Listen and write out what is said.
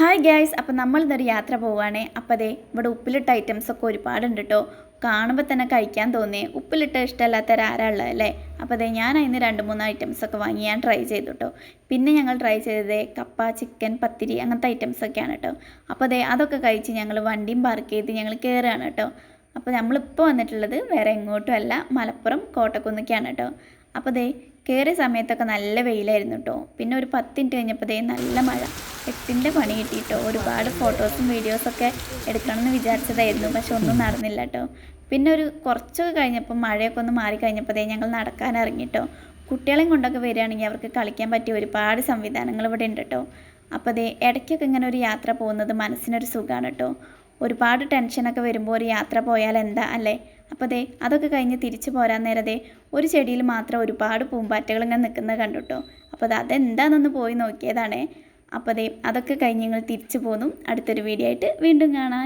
Hi guys, അപ്പോൾ നമ്മളിന്നൊരു യാത്ര പോവുകയാണേ. അപ്പോൾ അതെ, ഇവിടെ ഉപ്പിലിട്ട ഐറ്റംസൊക്കെ ഒരുപാടുണ്ട് കേട്ടോ. കാണുമ്പോൾ തന്നെ കഴിക്കാൻ തോന്നിയേ. ഉപ്പിലിട്ട ഇഷ്ടമല്ലാത്തവരാരാളുള്ളത് അല്ലേ? അപ്പോൾ അതെ, ഞാൻ അതിന് 2-3 ഐറ്റംസൊക്കെ വാങ്ങി ഞാൻ ട്രൈ ചെയ്തു കേട്ടോ. പിന്നെ ഞങ്ങൾ ട്രൈ ചെയ്തത് കപ്പ, ചിക്കൻ, പത്തിരി അങ്ങനത്തെ ഐറ്റംസൊക്കെയാണ് കേട്ടോ. അപ്പോൾ അതെ, അതൊക്കെ കഴിച്ച് ഞങ്ങൾ വണ്ടിയും പാർക്ക് ചെയ്ത് ഞങ്ങൾ കയറുകയാണ് കേട്ടോ. അപ്പോൾ നമ്മളിപ്പോൾ വന്നിട്ടുള്ളത് വേറെ എങ്ങോട്ടും അല്ല, മലപ്പുറം കോട്ടക്കുന്നിക്കാണ് കേട്ടോ. അപ്പോൾ ദേ കയറിയ സമയത്തൊക്കെ നല്ല വെയിലായിരുന്നു കേട്ടോ. പിന്നെ ഒരു 10 മിനിറ്റ് കഴിഞ്ഞപ്പോൾ ദേ നല്ല മഴ. എട്ടിൻ്റെ പണി കിട്ടിയിട്ടോ. ഒരുപാട് ഫോട്ടോസും വീഡിയോസൊക്കെ എടുക്കണമെന്ന് വിചാരിച്ചതായിരുന്നു, പക്ഷെ ഒന്നും നടന്നില്ല കേട്ടോ. പിന്നെ ഒരു കുറച്ചൊക്കെ കഴിഞ്ഞപ്പോൾ മഴയൊക്കെ ഒന്ന് മാറിക്കഴിഞ്ഞപ്പോൾ ദേ ഞങ്ങൾ നടക്കാൻ ഇറങ്ങിട്ടോ. കുട്ടികളെയും കൊണ്ടൊക്കെ വരികയാണെങ്കിൽ അവർക്ക് കളിക്കാൻ പറ്റിയ ഒരുപാട് സംവിധാനങ്ങൾ ഇവിടെ ഉണ്ട് കേട്ടോ. അപ്പോൾ ദേ ഇടയ്ക്കൊക്കെ ഇങ്ങനെ ഒരു യാത്ര പോകുന്നത് മനസ്സിനൊരു സുഖമാണ് കേട്ടോ. ഒരുപാട് ടെൻഷനൊക്കെ വരുമ്പോൾ ഒരു യാത്ര പോയാൽ എന്താ അല്ലേ? അപ്പോൾ ദേ അതൊക്കെ കഴിഞ്ഞ് തിരിച്ചു പോരാൻ നേരത്തെ ഒരു ചെടിയിൽ മാത്രം ഒരുപാട് പൂമ്പാറ്റകൾ ഇങ്ങനെ നിൽക്കുന്നത് കണ്ടു കേട്ടോ. അപ്പോൾ അതെന്താണെന്നൊന്ന് പോയി നോക്കിയതാണേ. അപ്പോൾ ദേ അതൊക്കെ കഴിഞ്ഞ് ഞങ്ങൾ തിരിച്ചു പോന്നു. അടുത്തൊരു വീഡിയോ ആയിട്ട് വീണ്ടും കാണാം.